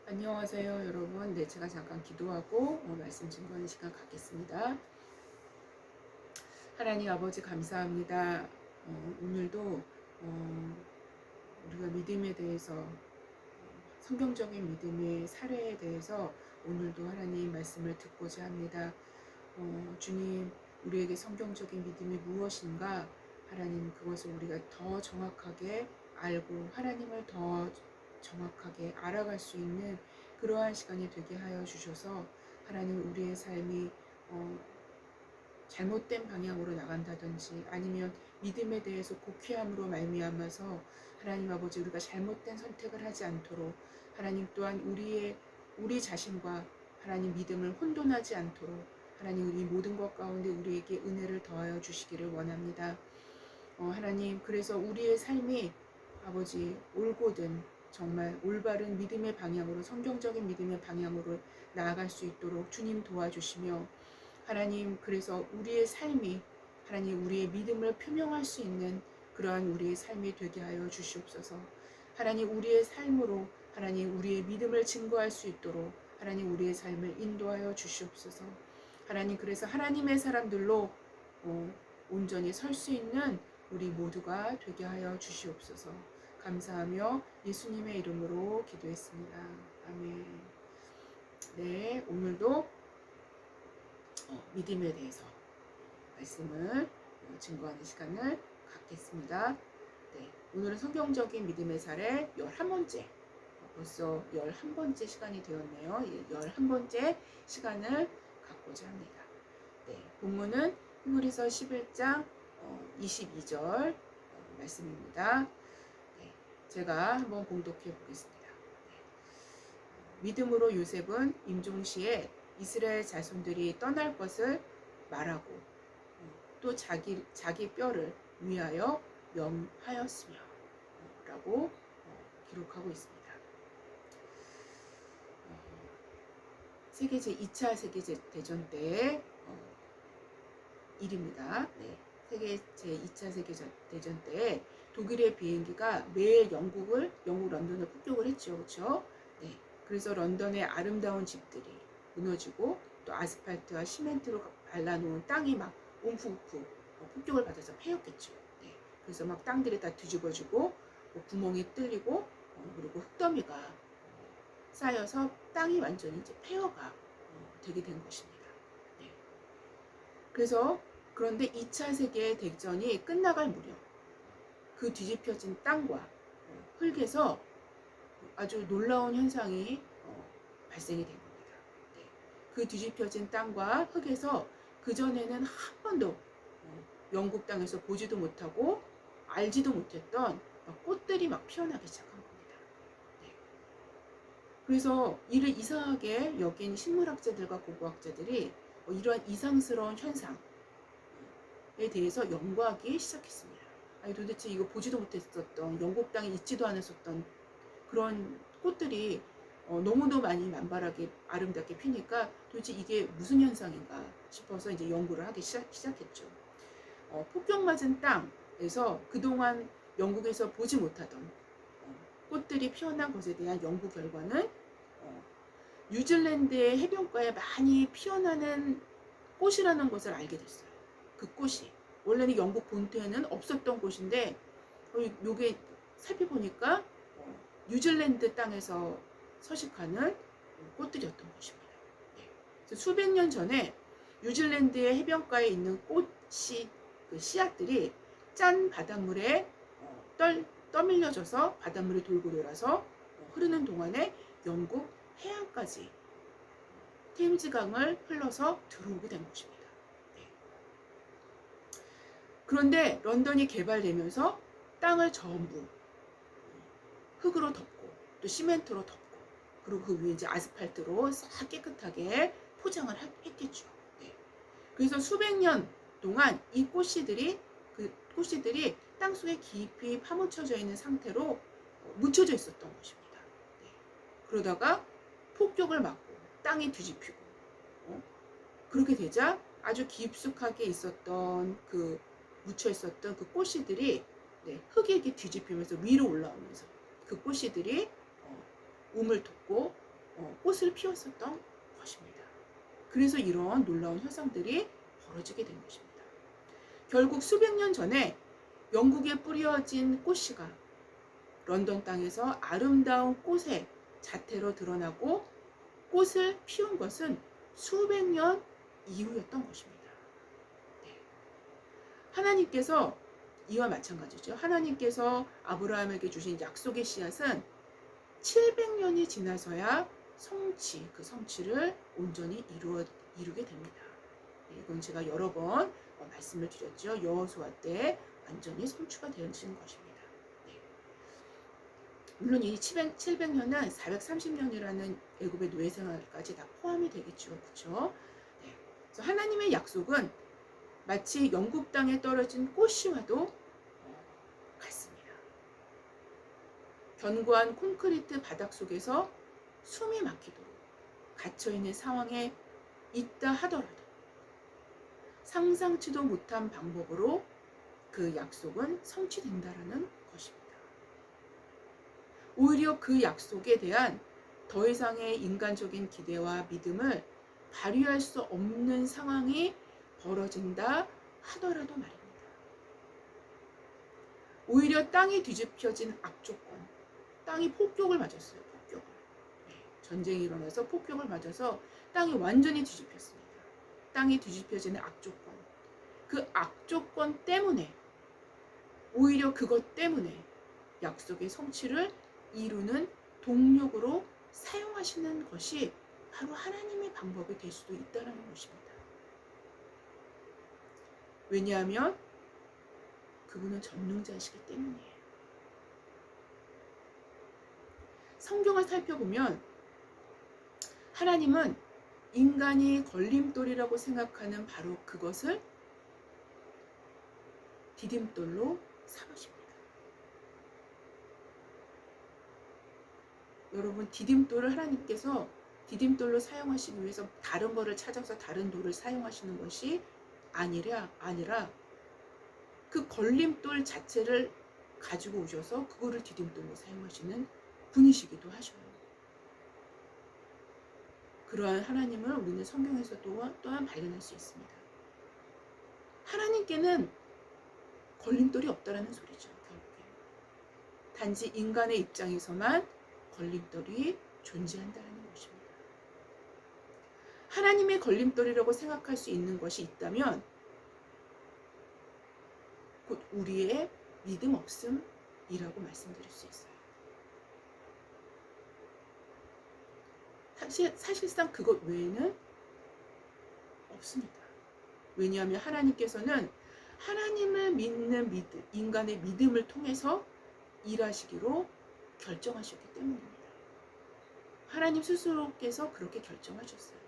안녕하세요, 여러분. 네, 제가 잠깐 기도하고 말씀 증거하는 시간 갖겠습니다. 하나님 아버지 감사합니다. 오늘도 우리가 믿음에 대해서 성경적인 믿음의 사례에 대해서 오늘도 하나님 말씀을 듣고자 합니다. 주님, 우리에게 성경적인 믿음이 무엇인가? 하나님, 그것을 우리가 더 정확하게 알고 하나님을 더 정확하게 알아갈 수 있는 그러한 시간이 되게 하여 주셔서 하나님, 우리의 삶이 잘못된 방향으로 나간다든지 아니면 믿음에 대해서 곡해함으로 말미암아서 하나님 아버지, 우리가 잘못된 선택을 하지 않도록 하나님 또한 우리 자신과 하나님 믿음을 혼돈하지 않도록 하나님, 우리 모든 것 가운데 우리에게 은혜를 더하여 주시기를 원합니다. 하나님, 그래서 우리의 삶이 아버지 올곧은 정말 올바른 믿음의 방향으로, 성경적인 믿음의 방향으로 나아갈 수 있도록 주님 도와주시며, 하나님, 그래서 우리의 삶이 하나님, 우리의 믿음을 표명할 수 있는 그러한 우리의 삶이 되게 하여 주시옵소서. 하나님, 우리의 삶으로 하나님, 우리의 믿음을 증거할 수 있도록 하나님, 우리의 삶을 인도하여 주시옵소서. 하나님, 그래서 하나님의 사람들로 온전히 설 수 있는 우리 모두가 되게 하여 주시옵소서. 감사하며 예수님의 이름으로 기도했습니다. 아멘. 네, 오늘도 믿음에 대해서 말씀을 증거하는 시간을 갖겠습니다. 네, 오늘은 성경적인 믿음의 사례 11번째, 벌써 11번째 시간이 되었네요. 11번째 시간을 갖고자 합니다. 네, 본문은 히브리서 11장 22절 말씀입니다. 네, 제가 한번 봉독해 보겠습니다. 네, 믿음으로 요셉은 임종시에 이스라엘 자손들이 떠날 것을 말하고 또 자기 뼈를 위하여 명하였으며 라고 기록하고 있습니다. 세계 제2차 세계대전 때의 일입니다. 네, 제2차 세계대전 때 독일의 비행기가 매일 영국 런던을 폭격을 했죠. 그렇죠? 네, 그래서 런던의 아름다운 집들이 무너지고 또 아스팔트와 시멘트로 발라놓은 땅이 막 움푹움푹 폭격을 받아서 패였겠죠. 네, 그래서 막 땅들이 다 뒤집어지고 구멍이 뚫리고 그리고 흙더미가 쌓여서 땅이 완전히 이제 폐허가 되게 된 것입니다. 네. 그래서 그런데 2차 세계 대전이 끝나갈 무렵 그 뒤집혀진 땅과 흙에서 아주 놀라운 현상이 발생이 된 겁니다. 네. 그 뒤집혀진 땅과 흙에서 그전에는 한 번도 영국 땅에서 보지도 못하고 알지도 못했던 꽃들이 막 피어나기 시작한 겁니다. 네. 그래서 이를 이상하게 여긴 식물학자들과 고고학자들이 이러한 이상스러운 현상에 대해서 연구하기 시작했습니다. 아니, 도대체 이거 보지도 못했었던, 영국 땅에 있지도 않았었던 그런 꽃들이 너무도 많이 만발하게 아름답게 피니까 도대체 이게 무슨 현상인가 싶어서 이제 연구를 하기 시작했죠. 폭격맞은 땅에서 그동안 영국에서 보지 못하던 꽃들이 피어난 것에 대한 연구 결과는 뉴질랜드의 해변가에 많이 피어나는 꽃이라는 것을 알게 됐어요. 그 꽃이 원래는 영국 본토에는 없었던 꽃인데 요게 살펴보니까 뉴질랜드 땅에서 서식하는 꽃들이었던 것입니다. 네. 그래서 수백 년 전에 뉴질랜드의 해변가에 있는 꽃이 그 씨앗들이 짠 바닷물에 떠밀려져서 바닷물이 돌고 돌아서 흐르는 동안에 영국 해안까지 템즈강을 흘러서 들어오게 된 것입니다. 네. 그런데 런던이 개발되면서 땅을 전부 흙으로 덮고 또 시멘트로 덮고 그리고 그 위에 이제 아스팔트로 싹 깨끗하게 포장을 했겠죠. 네. 그래서 수백 년 동안 이 꽃씨들이 땅속에 깊이 파묻혀져 있는 상태로 묻혀져 있었던 것입니다. 네. 그러다가 폭격을 맞고 땅이 뒤집히고 그렇게 되자 아주 깊숙하게 있었던 그 묻혀 있었던 그 꽃씨들이 흙에 뒤집히면서 위로 올라오면서 그 꽃씨들이 움을 돋고 꽃을 피웠었던 것입니다. 그래서 이런 놀라운 현상들이 벌어지게 된 것입니다. 결국 수백 년 전에 영국에 뿌려진 꽃씨가 런던 땅에서 아름다운 꽃의 자태로 드러나고 꽃을 피운 것은 수백 년 이후였던 것입니다. 네. 하나님께서 이와 마찬가지죠. 하나님께서 아브라함에게 주신 약속의 씨앗은 700년이 지나서야 그 성취를 온전히 이루게 됩니다. 네, 이건 제가 여러 번 말씀을 드렸죠. 여호수아 때 완전히 성취가 되어지는 것입니다. 네. 물론 이 700년은 430년이라는 애굽의 노예 생활까지 다 포함이 되겠죠. 그렇죠? 네. 그래서 하나님의 약속은 마치 영국 땅에 떨어진 꽃씨와도 같습니다. 견고한 콘크리트 바닥 속에서 숨이 막히도록 갇혀있는 상황에 있다 하더라도 상상치도 못한 방법으로 그 약속은 성취된다라는 것입니다. 오히려 그 약속에 대한 더 이상의 인간적인 기대와 믿음을 발휘할 수 없는 상황이 벌어진다 하더라도 말입니다. 오히려 땅이 뒤집혀진 악조건, 땅이 폭격을 맞았어요. 폭격을. 네, 전쟁이 일어나서 폭격을 맞아서 땅이 완전히 뒤집혔습니다. 땅이 뒤집혀지는 악조건. 그 악조건 때문에, 오히려 그것 때문에 약속의 성취를 이루는 동력으로 사용하시는 것이 바로 하나님의 방법이 될 수도 있다는 것입니다. 왜냐하면 그분은 전능자이시기 때문이에요. 성경을 살펴보면 하나님은 인간이 걸림돌이라고 생각하는 바로 그것을 디딤돌로 삼으십니다. 여러분, 디딤돌을 하나님께서 디딤돌로 사용하시기 위해서 다른 거를 찾아서 다른 돌을 사용하시는 것이 아니라 그 걸림돌 자체를 가지고 오셔서 그거를 디딤돌로 사용하시는 분이시기도 하셔요. 그러한 하나님을 우리는 성경에서 또한 발견할 수 있습니다. 하나님께는 걸림돌이 없다라는 소리죠. 결국에. 단지 인간의 입장에서만 걸림돌이 존재한다는 것입니다. 하나님의 걸림돌이라고 생각할 수 있는 것이 있다면 곧 우리의 믿음 없음이라고 말씀드릴 수 있어요. 사실상 그것 외에는 없습니다. 왜냐하면 하나님께서는 하나님을 믿는 인간의 믿음을 통해서 일하시기로 결정하셨기 때문입니다. 하나님 스스로께서 그렇게 결정하셨어요.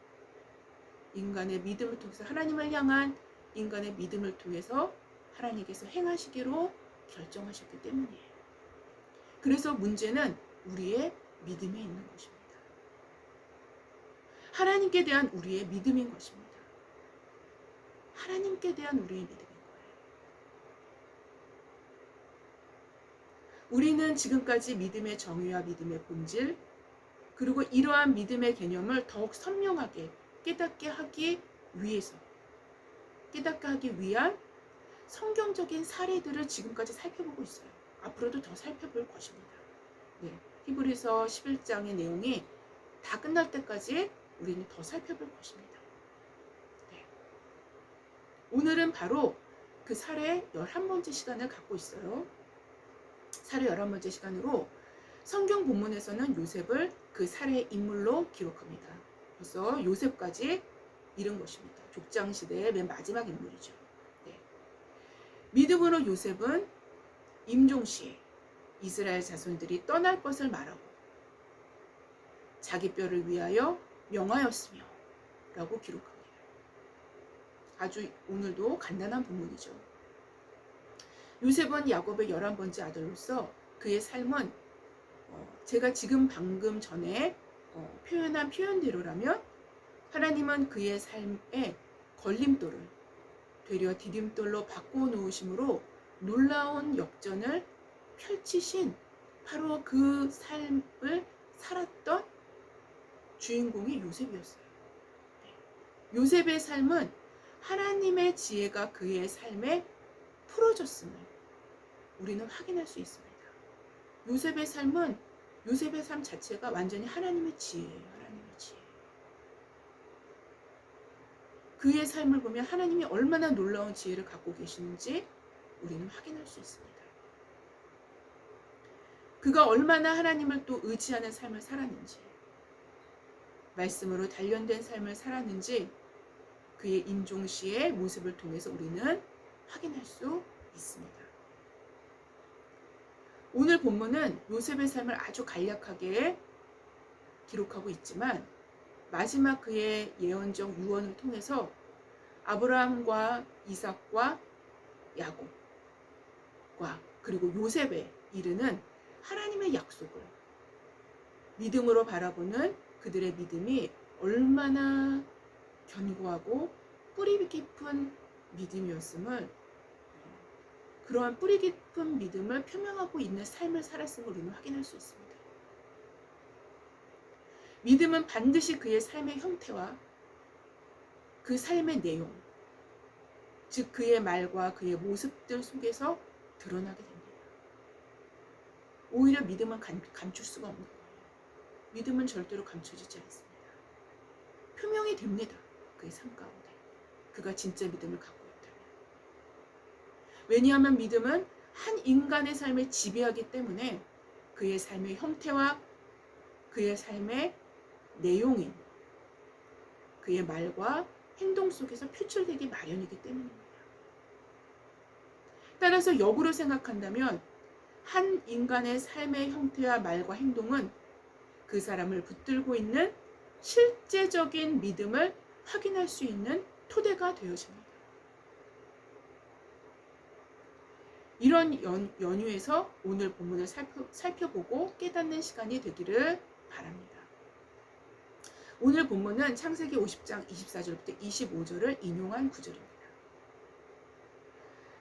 인간의 믿음을 통해서 하나님을 향한 인간의 믿음을 통해서 하나님께서 행하시기로 결정하셨기 때문이에요. 그래서 문제는 우리의 믿음에 있는 것입니다. 하나님께 대한 우리의 믿음인 것입니다. 하나님께 대한 우리의 믿음인 거예요. 우리는 지금까지 믿음의 정의와 믿음의 본질, 그리고 이러한 믿음의 개념을 더욱 선명하게 깨닫게 하기 위한 성경적인 사례들을 지금까지 살펴보고 있어요. 앞으로도 더 살펴볼 것입니다. 네, 히브리서 11장의 내용이 다 끝날 때까지 우리는 더 살펴볼 것입니다. 네. 오늘은 바로 그 사례 11번째 시간을 갖고 있어요. 사례 11번째 시간으로 성경 본문에서는 요셉을 그 사례의 인물로 기록합니다. 그래서 요셉까지 이른 것입니다. 족장시대의 맨 마지막 인물이죠. 네. 믿음으로 요셉은 임종시에 이스라엘 자손들이 떠날 것을 말하고 자기 뼈를 위하여 명하였으며 라고 기록합니다. 아주 오늘도 간단한 본문이죠. 요셉은 야곱의 11번째 아들로서 그의 삶은 제가 지금 방금 전에 표현한 표현대로라면 하나님은 그의 삶의 걸림돌을 되려 디딤돌로 바꿔놓으심으로 놀라운 역전을 펼치신 바로 그 삶을 살았던 주인공이 요셉이었어요. 요셉의 삶은 하나님의 지혜가 그의 삶에 풀어졌음을 우리는 확인할 수 있습니다. 요셉의 삶은 요셉의 삶 자체가 완전히 하나님의 지혜예요. 하나님의 지혜. 그의 삶을 보면 하나님이 얼마나 놀라운 지혜를 갖고 계시는지 우리는 확인할 수 있습니다. 그가 얼마나 하나님을 또 의지하는 삶을 살았는지, 말씀으로 단련된 삶을 살았는지 그의 임종시의 모습을 통해서 우리는 확인할 수 있습니다. 오늘 본문은 요셉의 삶을 아주 간략하게 기록하고 있지만 마지막 그의 예언적 유언을 통해서 아브라함과 이삭과 야곱과 그리고 요셉에 이르는 하나님의 약속을 믿음으로 바라보는 그들의 믿음이 얼마나 견고하고 뿌리 깊은 믿음이었음을, 그러한 뿌리 깊은 믿음을 표명하고 있는 삶을 살았음을 우리는 확인할 수 있습니다. 믿음은 반드시 그의 삶의 형태와 그 삶의 내용, 즉 그의 말과 그의 모습들 속에서 드러나게 됩니다. 오히려 믿음은 감출 수가 없는 거예요. 믿음은 절대로 감춰지지 않습니다. 표명이 됩니다. 그의 삶 가운데 그가 진짜 믿음을 갖고 있다면. 왜냐하면 믿음은 한 인간의 삶을 지배하기 때문에 그의 삶의 형태와 그의 삶의 내용인 그의 말과 행동 속에서 표출되기 마련이기 때문입니다. 따라서 역으로 생각한다면 한 인간의 삶의 형태와 말과 행동은 그 사람을 붙들고 있는 실제적인 믿음을 확인할 수 있는 토대가 되어집니다. 이런 연유에서 오늘 본문을 살펴보고 깨닫는 시간이 되기를 바랍니다. 오늘 본문은 창세기 50장 24절부터 25절을 인용한 구절입니다.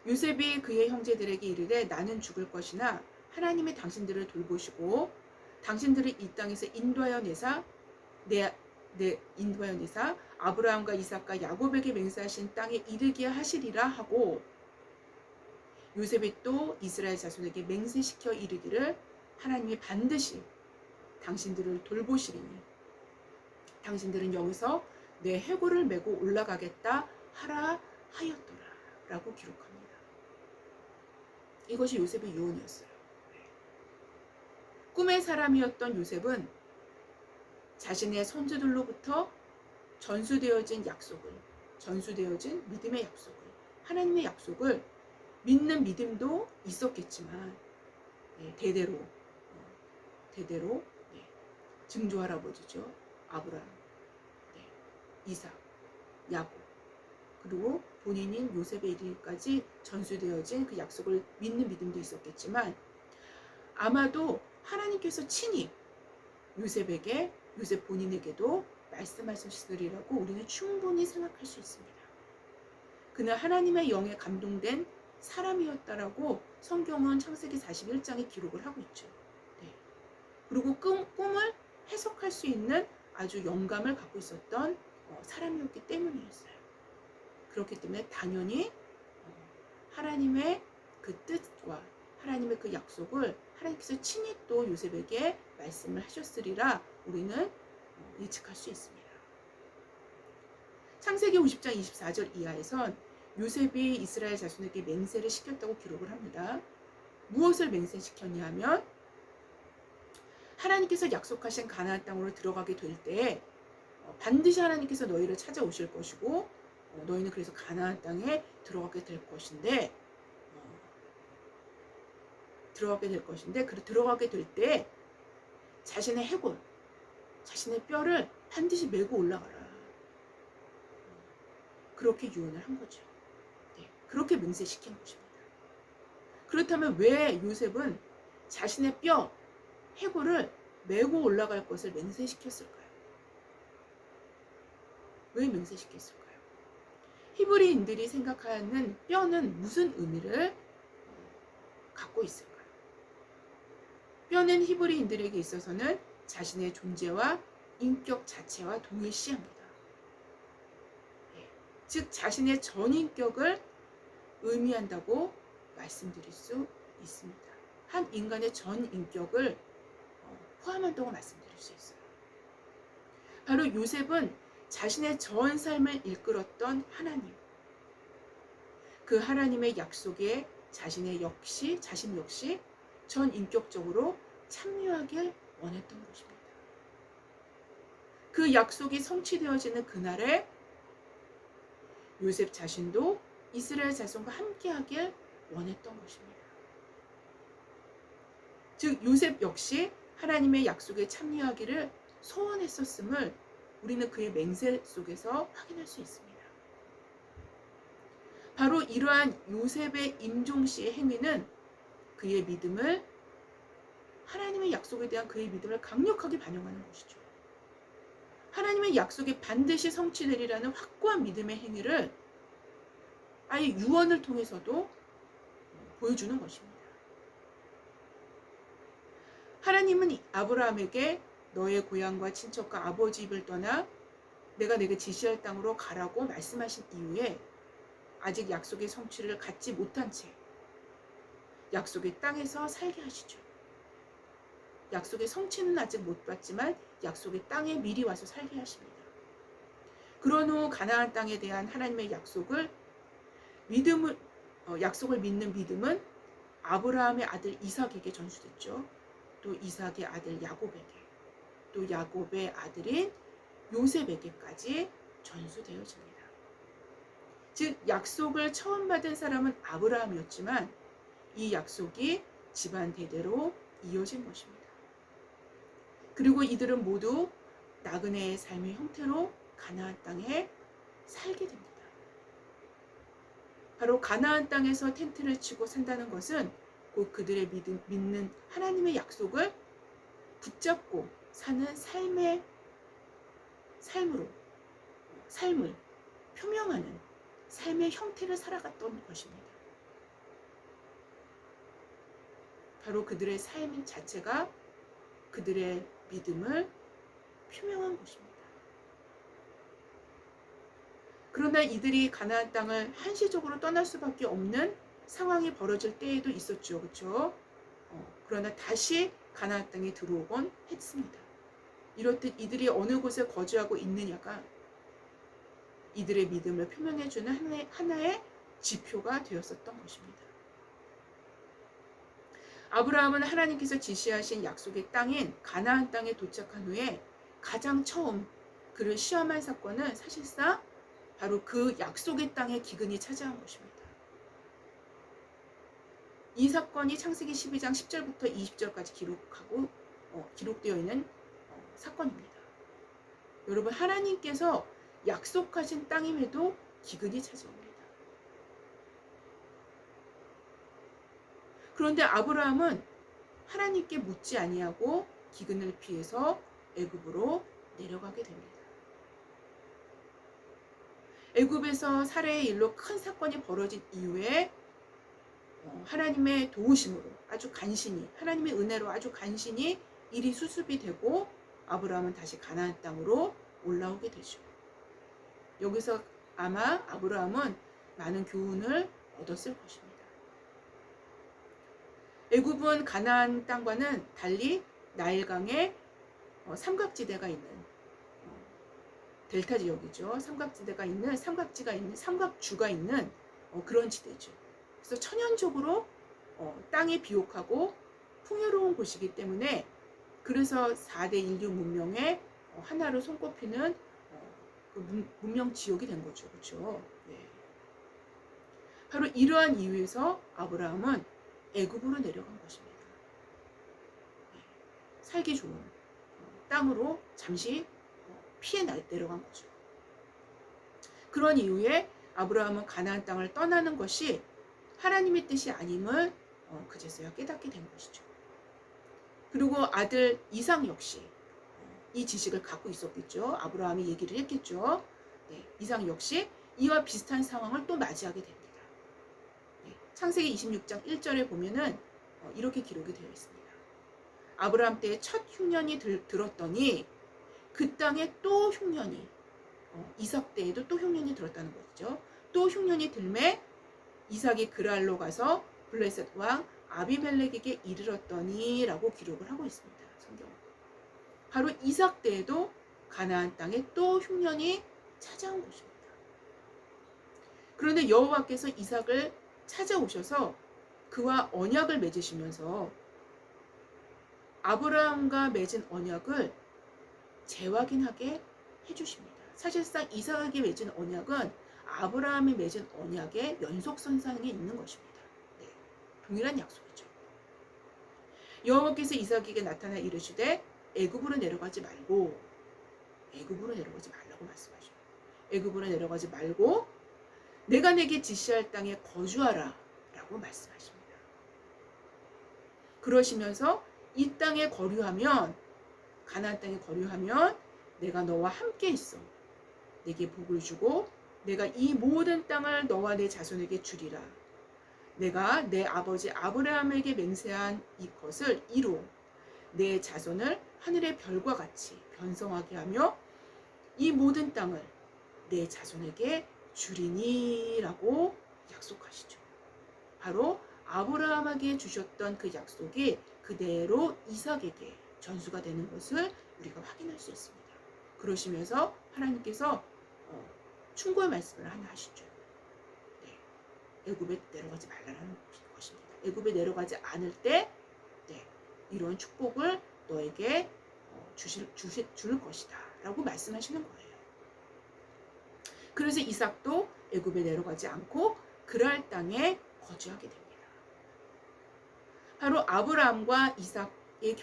요셉이 그의 형제들에게 이르되 나는 죽을 것이나 하나님이 당신들을 돌보시고 당신들을 이 땅에서 인도하여 내사 아브라함과 이삭과 야곱에게 맹세하신 땅에 이르게 하시리라 하고, 요셉이 또 이스라엘 자손에게 맹세시켜 이르기를 하나님이 반드시 당신들을 돌보시리니 당신들은 여기서 내 해골을 메고 올라가겠다 하라 하였더라 라고 기록합니다. 이것이 요셉의 유언이었어요. 꿈의 사람이었던 요셉은 자신의 선조들로부터 전수되어진 믿음의 약속을, 하나님의 약속을 믿는 믿음도 있었겠지만 대대로 증조할아버지죠. 아브라함, 이삭, 야곱, 그리고 본인인 요셉에 이르기까지 전수되어진 그 약속을 믿는 믿음도 있었겠지만 아마도 하나님께서 친히 요셉 본인에게도 말씀하셨으리라고 우리는 충분히 생각할 수 있습니다. 그는 하나님의 영에 감동된 사람이었다라고 성경은 창세기 41장에 기록을 하고 있죠. 그리고 꿈을 해석할 수 있는 아주 영감을 갖고 있었던 사람이었기 때문이었어요. 그렇기 때문에 당연히 하나님의 그 뜻과 하나님의 그 약속을 하나님께서 친히 또 요셉에게 말씀을 하셨으리라 우리는 예측할 수 있습니다. 창세기 50장 24절 이하에선 요셉이 이스라엘 자손에게 맹세를 시켰다고 기록을 합니다. 무엇을 맹세시켰냐 하면 하나님께서 약속하신 가나안 땅으로 들어가게 될 때 반드시 하나님께서 너희를 찾아오실 것이고 너희는 그래서 가나안 땅에 들어가게 될 것인데 들어가게 될 때 자신의 해골, 자신의 뼈를 반드시 메고 올라가라. 그렇게 유언을 한 거죠. 그렇게 맹세시킨 것입니다. 그렇다면 왜 요셉은 자신의 뼈, 해골을 메고 올라갈 것을 맹세시켰을까요? 왜 맹세시켰을까요? 히브리인들이 생각하는 뼈는 무슨 의미를 갖고 있을까요? 뼈는 히브리인들에게 있어서는 자신의 존재와 인격 자체와 동일시합니다. 예. 즉 자신의 전인격을 의미한다고 말씀드릴 수 있습니다. 한 인간의 전인격을 포함한다고 말씀드릴 수 있어요. 바로 요셉은 자신의 전 삶을 이끌었던 하나님, 그 하나님의 약속에 자신 역시 전인격적으로 참여하길 원했던 것입니다. 그 약속이 성취되어지는 그날에 요셉 자신도 이스라엘 자손과 함께하길 원했던 것입니다. 즉 요셉 역시 하나님의 약속에 참여하기를 소원했었음을 우리는 그의 맹세 속에서 확인할 수 있습니다. 바로 이러한 요셉의 임종시의 행위는 그의 믿음을, 하나님의 약속에 대한 그의 믿음을 강력하게 반영하는 것이죠. 하나님의 약속이 반드시 성취되리라는 확고한 믿음의 행위를 아예 유언을 통해서도 보여주는 것입니다. 하나님은 아브라함에게 너의 고향과 친척과 아버지 집을 떠나 내가 내게 지시할 땅으로 가라고 말씀하신 이후에 아직 약속의 성취를 갖지 못한 채 약속의 땅에서 살게 하시죠. 약속의 성취는 아직 못 봤지만 약속의 땅에 미리 와서 살게 하십니다. 그런 후 가나안 땅에 대한 하나님의 약속을 믿는 믿음은 아브라함의 아들 이삭에게 전수됐죠. 또 이삭의 아들 야곱에게, 또 야곱의 아들인 요셉에게까지 전수되어집니다. 즉 약속을 처음 받은 사람은 아브라함이었지만 이 약속이 집안 대대로 이어진 것입니다. 그리고 이들은 모두 나그네의 삶의 형태로 가나안 땅에 살게 됩니다. 바로 가나안 땅에서 텐트를 치고 산다는 것은 곧 그들의 믿는 하나님의 약속을 붙잡고 사는 삶을 표명하는 삶의 형태를 살아갔던 것입니다. 바로 그들의 삶 자체가 그들의 믿음을 표명한 것입니다. 그러나 이들이 가나안 땅을 한시적으로 떠날 수밖에 없는 상황이 벌어질 때에도 있었죠. 그렇죠? 그러나 다시 가나안 땅에 들어오곤 했습니다. 이렇듯 이들이 어느 곳에 거주하고 있느냐가 이들의 믿음을 표명해주는 하나의 지표가 되었었던 것입니다. 아브라함은 하나님께서 지시하신 약속의 땅인 가나안 땅에 도착한 후에 가장 처음 그를 시험한 사건은 사실상 바로 그 약속의 땅의 기근이 차지한 것입니다. 이 사건이 창세기 12장 10절부터 20절까지 기록되어 있는 사건입니다. 여러분, 하나님께서 약속하신 땅임에도 기근이 찾아옵니다. 그런데 아브라함은 하나님께 묻지 아니하고 기근을 피해서 애굽으로 내려가게 됩니다. 애굽에서 살해의 일로 큰 사건이 벌어진 이후에 하나님의 도우심으로 아주 간신히, 하나님의 은혜로 아주 간신히 일이 수습이 되고 아브라함은 다시 가나안 땅으로 올라오게 되죠. 여기서 아마 아브라함은 많은 교훈을 얻었을 것입니다. 애굽은 가나안 땅과는 달리 나일강의 삼각지대가 있는 델타 지역이죠. 삼각지가 있는 삼각주가 있는 그런 지대죠. 그래서 천연적으로 땅이 비옥하고 풍요로운 곳이기 때문에 그래서 4대 인류 문명의 하나로 손꼽히는 그 문명 지역이 된 거죠. 그렇죠? 네. 바로 이러한 이유에서 아브라함은 애굽으로 내려간 것입니다. 네. 살기 좋은 땅으로 잠시 피해 내려간 거죠. 그런 이후에 아브라함은 가나안 땅을 떠나는 것이 하나님의 뜻이 아님을 그제서야 깨닫게 된 것이죠. 그리고 아들 이삭 역시 이 지식을 갖고 있었겠죠. 아브라함이 얘기를 했겠죠. 네, 이삭 역시 이와 비슷한 상황을 또 맞이하게 됩니다. 네, 창세기 26장 1절에 보면은 이렇게 기록이 되어 있습니다. 아브라함 때의 첫 흉년이 들었더니 그 땅에 또 흉년이 이삭 때에도 또 흉년이 들었다는 거죠. 또 흉년이 들매 이삭이 그랄로 가서 블레셋 왕 아비멜렉에게 이르렀더니 라고 기록을 하고 있습니다. 성경은. 바로 이삭 때에도 가나안 땅에 또 흉년이 찾아온 것입니다. 그런데 여호와께서 이삭을 찾아오셔서 그와 언약을 맺으시면서 아브라함과 맺은 언약을 재확인하게 해주십니다. 사실상 이삭에게 맺은 언약은 아브라함이 맺은 언약의 연속선상에 있는 것입니다. 네, 동일한 약속이죠. 여호와께서 이삭에게 나타나 이르시되 애굽으로 내려가지 말라고 말씀하시고 애굽으로 내려가지 말고 내가 내게 지시할 땅에 거주하라 라고 말씀하십니다. 그러시면서 이 땅에 거류하면 가나안 땅에 거류하면 내가 너와 함께 있어 내게 복을 주고 내가 이 모든 땅을 너와 내 자손에게 주리라. 내가 내 아버지 아브라함에게 맹세한 이것을 이루어 내 자손을 하늘의 별과 같이 변성하게 하며 이 모든 땅을 내 자손에게 주리니 라고 약속하시죠. 바로 아브라함에게 주셨던 그 약속이 그대로 이삭에게 전수가 되는 것을 우리가 확인할 수 있습니다. 그러시면서 하나님께서 충고의 말씀을 하나 하시죠. 네, 애굽에 내려가지 말라는 것입니다. 애굽에 내려가지 않을 때 이런 축복을 너에게 줄 것이다 라고 말씀하시는 거예요. 그래서 이삭도 애굽에 내려가지 않고 그랄 땅에 거주하게 됩니다. 바로 아브라함과 이삭이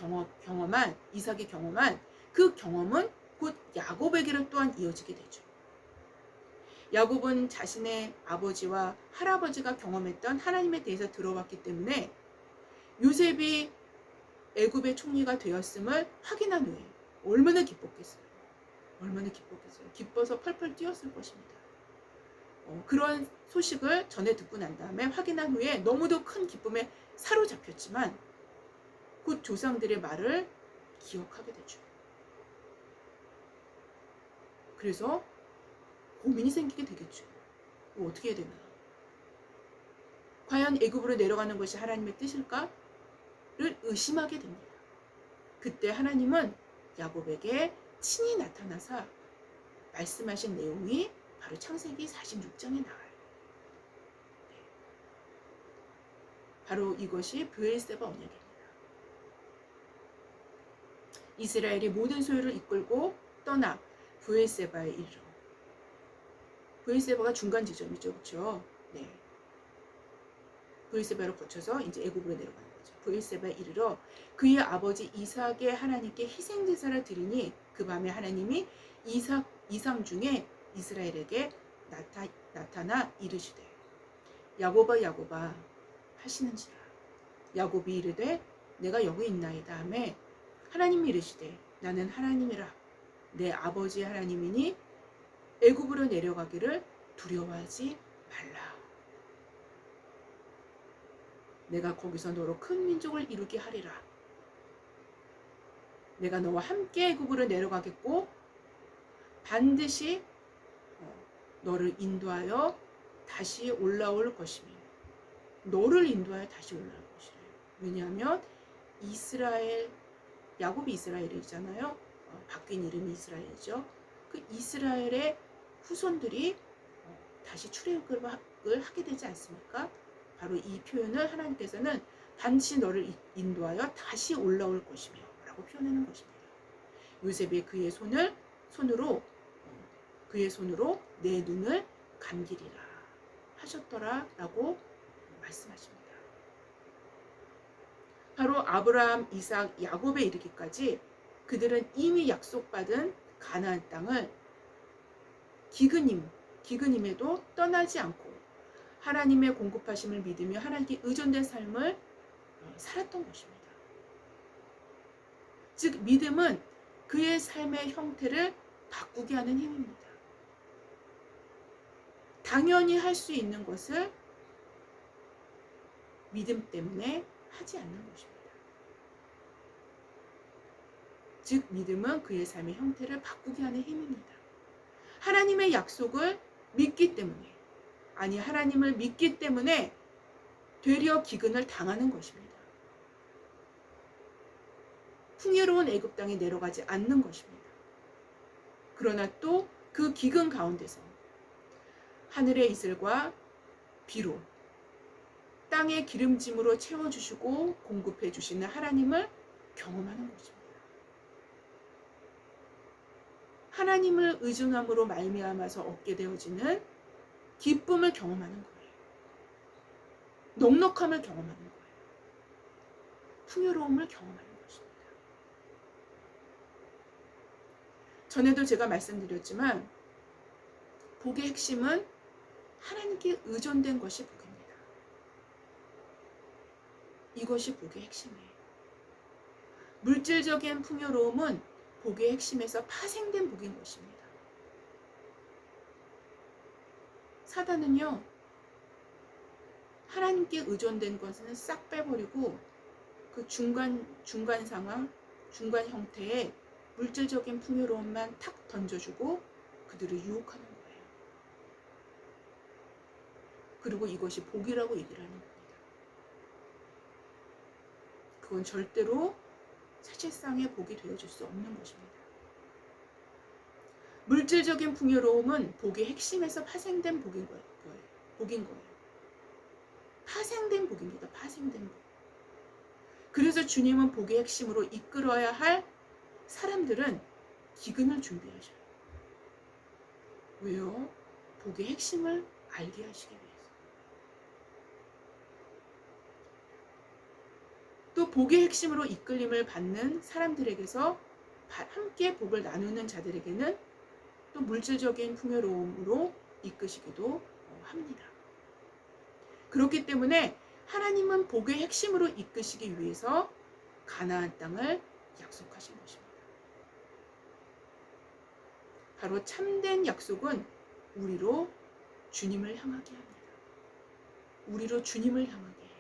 경험한 그 경험은 곧 야곱에게로 또한 이어지게 되죠. 야곱은 자신의 아버지와 할아버지가 경험했던 하나님에 대해서 들어봤기 때문에 요셉이 애굽의 총리가 되었음을 확인한 후에 얼마나 기뻤겠어요. 기뻐서 펄펄 뛰었을 것입니다. 그런 소식을 전해 듣고 난 다음에 확인한 후에 너무도 큰 기쁨에 사로잡혔지만 곧 조상들의 말을 기억하게 되죠. 그래서 고민이 생기게 되겠죠. 어떻게 해야 되나? 과연 애굽으로 내려가는 것이 하나님의 뜻일까를 의심하게 됩니다. 그때 하나님은 야곱에게 친히 나타나서 말씀하신 내용이 바로 창세기 46장에 나와요. 바로 이것이 브엘세바 언약입니다. 이스라엘이 모든 소유를 이끌고 떠나 브엘세바에 이르러. 브엘세바가 중간 지점이죠, 그렇죠? 네. 브엘세바를 거쳐서 이제 애굽으로 내려가는 거죠. 브엘세바에 이르러 그의 아버지 이삭의 하나님께 희생 제사를 드리니 그 밤에 하나님이 이상 중에 이스라엘에게 나타나 이르시되 야곱아 야곱아 하시는지라. 야곱이 이르되 내가 여기 있나이다 하매 하나님이 이르시되 나는 하나님이라 내 아버지 하나님이니 애굽으로 내려가기를 두려워하지 말라. 내가 거기서 너로 큰 민족을 이루게 하리라. 내가 너와 함께 애굽으로 내려가겠고 반드시 너를 인도하여 다시 올라올 것이며 너를 인도하여 다시 올라올 것이래. 왜냐하면 야곱이 이스라엘이잖아요. 바뀐 이름이 이스라엘이죠. 그 이스라엘의 후손들이 다시 출애굽을 하게 되지 않습니까? 바로 이 표현을 하나님께서는 반드시 너를 인도하여 다시 올라올 것이며 라고 표현하는 것입니다. 요셉이 그의 손으로 내 눈을 감기리라 하셨더라 라고 말씀하십니다. 바로 아브라함, 이삭, 야곱에 이르기까지 그들은 이미 약속받은 가나안 땅을 기근임에도 떠나지 않고 하나님의 공급하심을 믿으며 하나님께 의존된 삶을 살았던 것입니다. 즉 믿음은 그의 삶의 형태를 바꾸게 하는 힘입니다. 당연히 할 수 있는 것을 믿음 때문에 하지 않는 것입니다. 즉 믿음은 그의 삶의 형태를 바꾸게 하는 힘입니다. 하나님의 약속을 믿기 때문에, 아니 하나님을 믿기 때문에 되려 기근을 당하는 것입니다. 풍요로운 애굽 땅에 내려가지 않는 것입니다. 그러나 또 그 기근 가운데서 하늘의 이슬과 비로 땅의 기름짐으로 채워주시고 공급해 주시는 하나님을 경험하는 것입니다. 하나님을 의존함으로 말미암아서 얻게 되어지는 기쁨을 경험하는 거예요. 넉넉함을 경험하는 거예요. 풍요로움을 경험하는 것입니다. 전에도 제가 말씀드렸지만 복의 핵심은 하나님께 의존된 것이 복입니다. 이것이 복의 핵심이에요. 물질적인 풍요로움은 복의 핵심에서 파생된 복인 것입니다. 사단은요, 하나님께 의존된 것은 싹 빼버리고 그 중간 상황, 중간 형태의 물질적인 풍요로움만 탁 던져주고 그들을 유혹하는 거예요. 그리고 이것이 복이라고 얘기를 하는 겁니다. 그건 절대로 사실상의 복이 되어줄 수 없는 것입니다. 물질적인 풍요로움은 복의 핵심에서 파생된 복인 거예요. 파생된 복입니다. 파생된 복. 그래서 주님은 복의 핵심으로 이끌어야 할 사람들은 기근을 준비하셔요. 왜요? 복의 핵심을 알게 하시기 위해서. 또 복의 핵심으로 이끌림을 받는 사람들에게서 함께 복을 나누는 자들에게는 또 물질적인 풍요로움으로 이끄시기도 합니다. 그렇기 때문에 하나님은 복의 핵심으로 이끄시기 위해서 가나안 땅을 약속하신 것입니다. 바로 참된 약속은 우리로 주님을 향하게 합니다. 우리로 주님을 향하게 해요.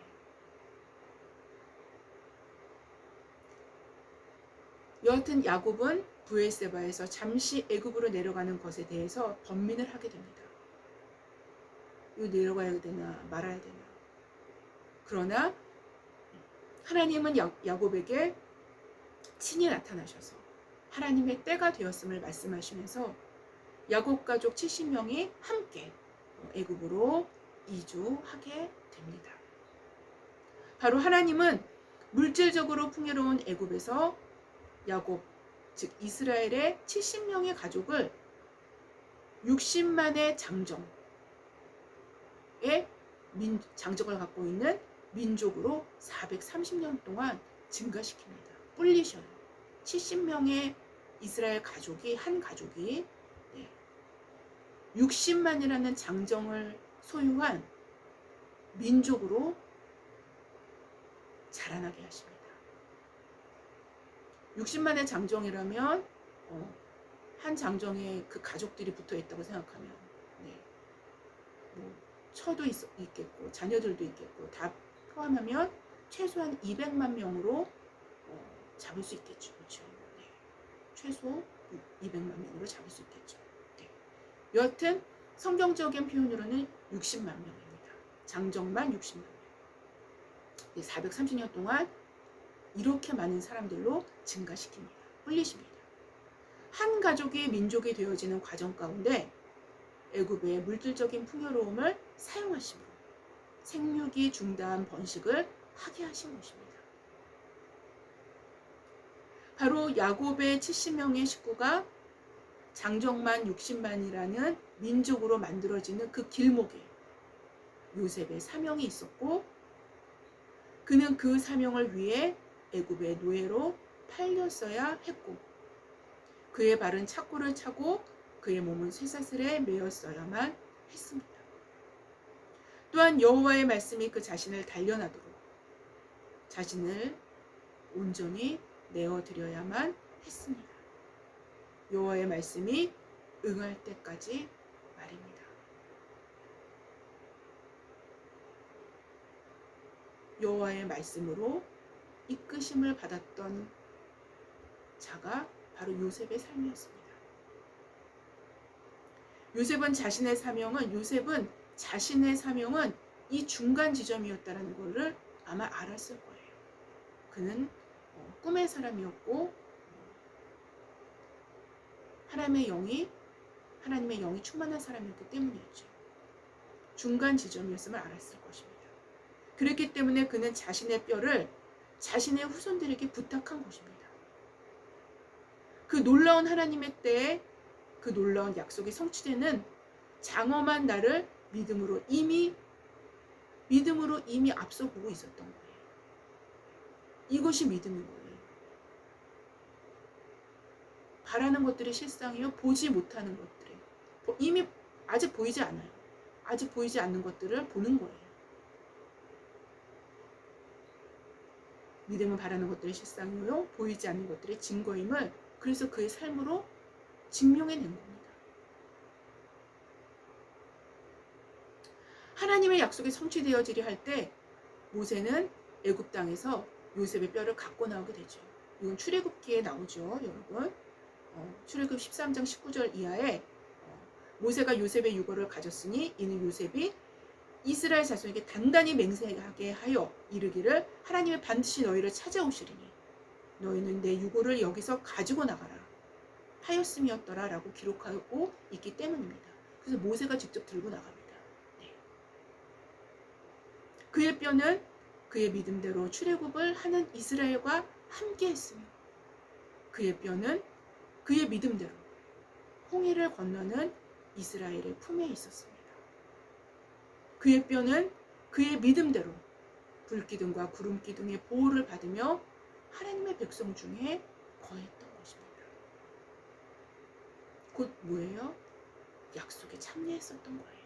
여하튼 야곱은 브엘세바에서 잠시 애굽으로 내려가는 것에 대해서 번민을 하게 됩니다. 이거 내려가야 되나 말아야 되나. 그러나 하나님은 야곱에게 친히 나타나셔서 하나님의 때가 되었음을 말씀하시면서 야곱 가족 70명이 함께 애굽으로 이주하게 됩니다. 바로 하나님은 물질적으로 풍요로운 애굽에서 야곱, 즉 이스라엘의 70명의 가족을 60만의 장정을 갖고 있는 민족으로 430년 동안 증가시킵니다. 불리셔요. 70명의 이스라엘 가족이, 한 가족이 60만이라는 장정을 소유한 민족으로 자라나게 하십니다. 60만의 장정이라면 한 장정에 그 가족들이 붙어 있다고 생각하면 처도 있겠고 자녀들도 있겠고 다 포함하면 최소한 200만 명으로 잡을 수 있겠죠. 그렇죠? 네. 최소 200만 명으로 잡을 수 있겠죠. 네. 여하튼 성경적인 표현으로는 60만 명입니다. 장정만 60만 명. 네, 430년 동안 이렇게 많은 사람들로 증가시킵니다. 불리십니다. 한 가족이 민족이 되어지는 과정 가운데 애굽의 물질적인 풍요로움을 사용하심으로 생육이 중다한 번식을 하게 하신 것입니다. 바로 야곱의 70명의 식구가 장정만 60만이라는 민족으로 만들어지는 그 길목에 요셉의 사명이 있었고 그는 그 사명을 위해 애굽의 노예로 팔렸어야 했고 그의 발은 착고를 차고 그의 몸은 쇠사슬에 매였어야만 했습니다. 또한 여호와의 말씀이 그 자신을 단련하도록 자신을 온전히 내어드려야만 했습니다. 여호와의 말씀이 응할 때까지 말입니다. 여호와의 말씀으로 이끄심을 받았던 자가 바로 요셉의 삶이었습니다. 요셉은 자신의 사명은 이 중간 지점이었다는 것을 아마 알았을 거예요. 그는 꿈의 사람이었고 하나님의 영이 충만한 사람이었기 때문이었죠. 중간 지점이었음을 알았을 것입니다. 그렇기 때문에 그는 자신의 뼈를 자신의 후손들에게 부탁한 것입니다. 그 놀라운 하나님의 때에 그 놀라운 약속이 성취되는 장엄한 날을 믿음으로 이미 앞서 보고 있었던 거예요. 이것이 믿음인 거예요. 바라는 것들이 실상이요, 보지 못하는 것들이 이미 아직 보이지 않아요. 아직 보이지 않는 것들을 보는 거예요. 믿음은 바라는 것들이 실상이요, 보이지 않는 것들의 증거임을 그래서 그의 삶으로 증명해낸 겁니다. 하나님의 약속이 성취되어지려 할 때 모세는 애굽 땅에서 요셉의 뼈를 갖고 나오게 되죠. 이건 출애굽기에 나오죠, 여러분. 출애굽 13장 19절 이하에 모세가 요셉의 유고를 가졌으니 이는 요셉이 이스라엘 자손에게 단단히 맹세하게 하여 이르기를 하나님이 반드시 너희를 찾아오시리니 너희는 내 유고를 여기서 가지고 나가라 하였음이었더라 라고 기록하고 있기 때문입니다. 그래서 모세가 직접 들고 나갑니다. 네. 그의 뼈는 그의 믿음대로 출애굽을 하는 이스라엘과 함께 했으며 그의 뼈는 그의 믿음대로 홍해를 건너는 이스라엘의 품에 있었습니다. 그의 뼈는 그의 믿음대로 불기둥과 구름기둥의 보호를 받으며 하나님의 백성 중에 거했던 것입니다. 곧 뭐예요? 약속에 참여했었던 거예요.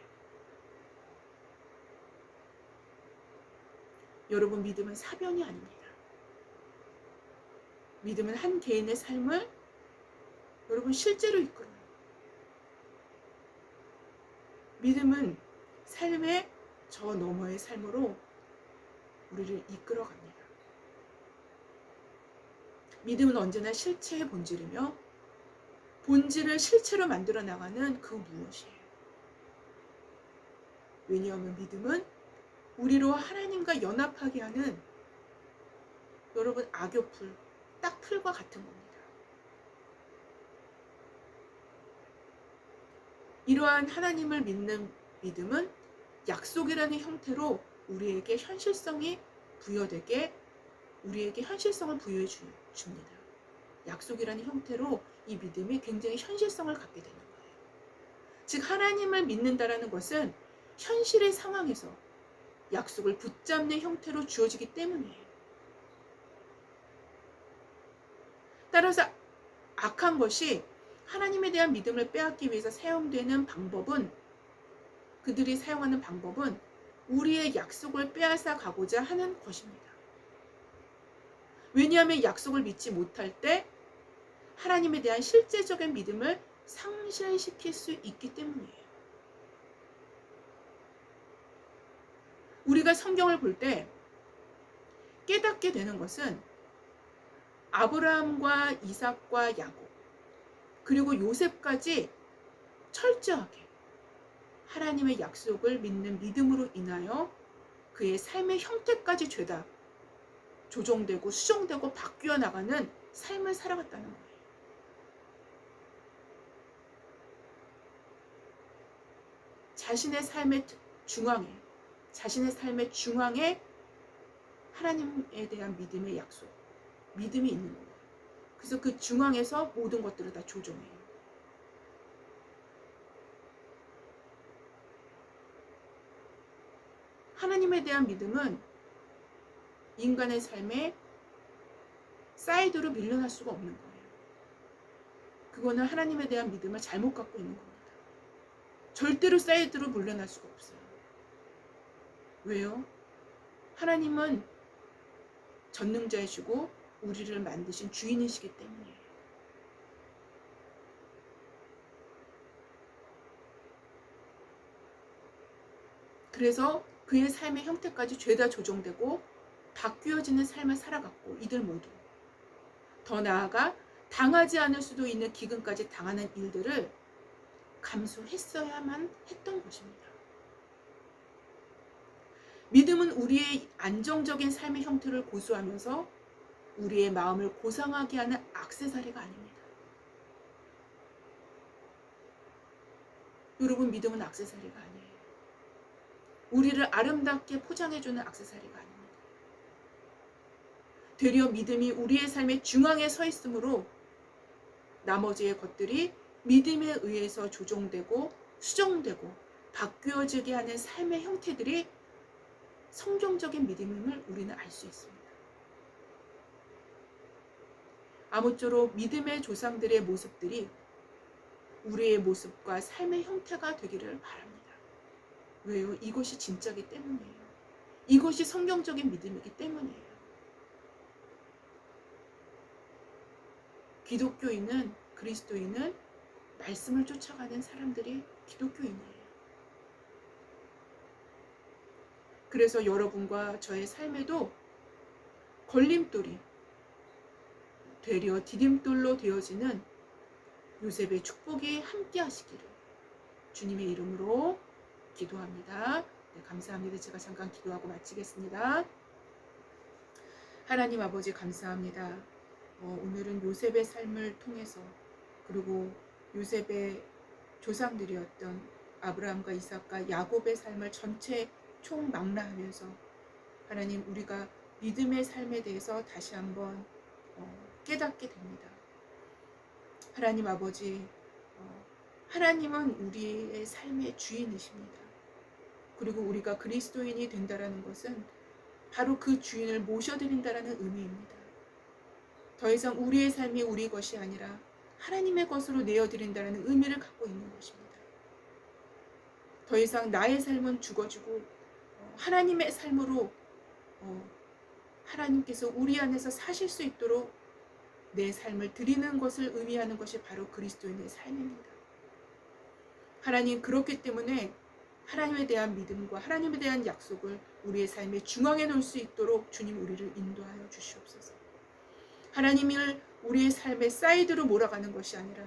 여러분, 믿음은 사변이 아닙니다. 믿음은 한 개인의 삶을 여러분 실제로 이끌어요. 믿음은 삶의 저 너머의 삶으로 우리를 이끌어갑니다. 믿음은 언제나 실체의 본질이며 본질을 실체로 만들어 나가는 그 무엇이에요. 왜냐하면 믿음은 우리로 하나님과 연합하게 하는 여러분 악교풀, 딱 풀과 같은 겁니다. 이러한 하나님을 믿는 믿음은 약속이라는 형태로 우리에게 현실성이 부여되게 우리에게 현실성을 부여해 줍니다. 약속이라는 형태로 이 믿음이 굉장히 현실성을 갖게 되는 거예요. 즉 하나님을 믿는다라는 것은 현실의 상황에서 약속을 붙잡는 형태로 주어지기 때문이에요. 따라서 악한 것이 하나님에 대한 믿음을 빼앗기 위해서 사용되는 방법은 그들이 사용하는 방법은 우리의 약속을 빼앗아 가고자 하는 것입니다. 왜냐하면 약속을 믿지 못할 때 하나님에 대한 실제적인 믿음을 상실시킬 수 있기 때문이에요. 우리가 성경을 볼 때 깨닫게 되는 것은 아브라함과 이삭과 야곱 그리고 요셉까지 철저하게 하나님의 약속을 믿는 믿음으로 인하여 그의 삶의 형태까지 죄다 조정되고 수정되고 바뀌어 나가는 삶을 살아갔다는 거예요. 자신의 삶의 중앙에 하나님에 대한 믿음의 약속, 믿음이 있는 거예요. 그래서 그 중앙에서 모든 것들을 다 조정해요. 하나님에 대한 믿음은 인간의 삶에 사이드로 밀려날 수가 없는 거예요. 그거는 하나님에 대한 믿음을 잘못 갖고 있는 겁니다. 절대로 사이드로 밀려날 수가 없어요. 왜요? 하나님은 전능자이시고 우리를 만드신 주인이시기 때문이에요. 그래서 그의 삶의 형태까지 죄다 조정되고 바뀌어지는 삶을 살아갔고 이들 모두 더 나아가 당하지 않을 수도 있는 기근까지 당하는 일들을 감수했어야만 했던 것입니다. 믿음은 우리의 안정적인 삶의 형태를 고수하면서 우리의 마음을 고상하게 하는 액세서리가 아닙니다. 여러분, 믿음은 액세서리가 아니에요. 우리를 아름답게 포장해주는 액세서리가 아닙니다. 되려 믿음이 우리의 삶의 중앙에 서 있으므로 나머지의 것들이 믿음에 의해서 조정되고 수정되고 바뀌어지게 하는 삶의 형태들이 성경적인 믿음임을 우리는 알 수 있습니다. 아무쪼록 믿음의 조상들의 모습들이 우리의 모습과 삶의 형태가 되기를 바랍니다. 왜요? 이것이 진짜이기 때문이에요. 이것이 성경적인 믿음이기 때문이에요. 기독교인은, 그리스도인은 말씀을 쫓아가는 사람들이 기독교인이에요. 그래서 여러분과 저의 삶에도 걸림돌이 되려 디딤돌로 되어지는 요셉의 축복이 함께 하시기를 주님의 이름으로 기도합니다. 네, 감사합니다. 제가 잠깐 기도하고 마치겠습니다. 하나님 아버지 감사합니다. 오늘은 요셉의 삶을 통해서, 그리고 요셉의 조상들이었던 아브라함과 이삭과 야곱의 삶을 전체 총망라하면서 하나님, 우리가 믿음의 삶에 대해서 다시 한번 깨닫게 됩니다. 하나님 아버지, 하나님은 우리의 삶의 주인이십니다. 그리고 우리가 그리스도인이 된다라는 것은 바로 그 주인을 모셔드린다라는 의미입니다. 더 이상 우리의 삶이 우리 것이 아니라 하나님의 것으로 내어드린다라는 의미를 갖고 있는 것입니다. 더 이상 나의 삶은 죽어지고 하나님의 삶으로 하나님께서 우리 안에서 사실 수 있도록 내 삶을 드리는 것을 의미하는 것이 바로 그리스도인의 삶입니다. 하나님, 그렇기 때문에 하나님에 대한 믿음과 하나님에 대한 약속을 우리의 삶의 중앙에 놓을 수 있도록 주님, 우리를 인도하여 주시옵소서. 하나님을 우리의 삶의 사이드로 몰아가는 것이 아니라,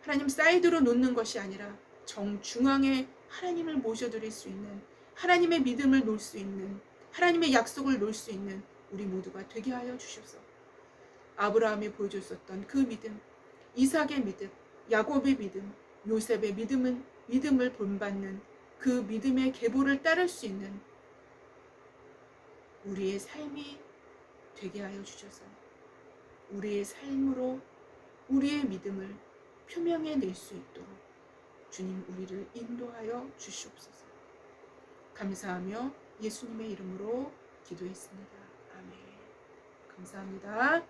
하나님 사이드로 놓는 것이 아니라 정중앙에 하나님을 모셔드릴 수 있는, 하나님의 믿음을 놓을 수 있는, 하나님의 약속을 놓을 수 있는 우리 모두가 되게 하여 주셔서 아브라함이 보여줬었던 그 믿음, 이삭의 믿음, 야곱의 믿음, 요셉의 믿음을 본받는 그 믿음의 계보를 따를 수 있는 우리의 삶이 되게 하여 주셔서 우리의 삶으로 우리의 믿음을 표명해 낼 수 있도록 주님, 우리를 인도하여 주시옵소서. 감사하며 예수님의 이름으로 기도했습니다. 아멘. 감사합니다.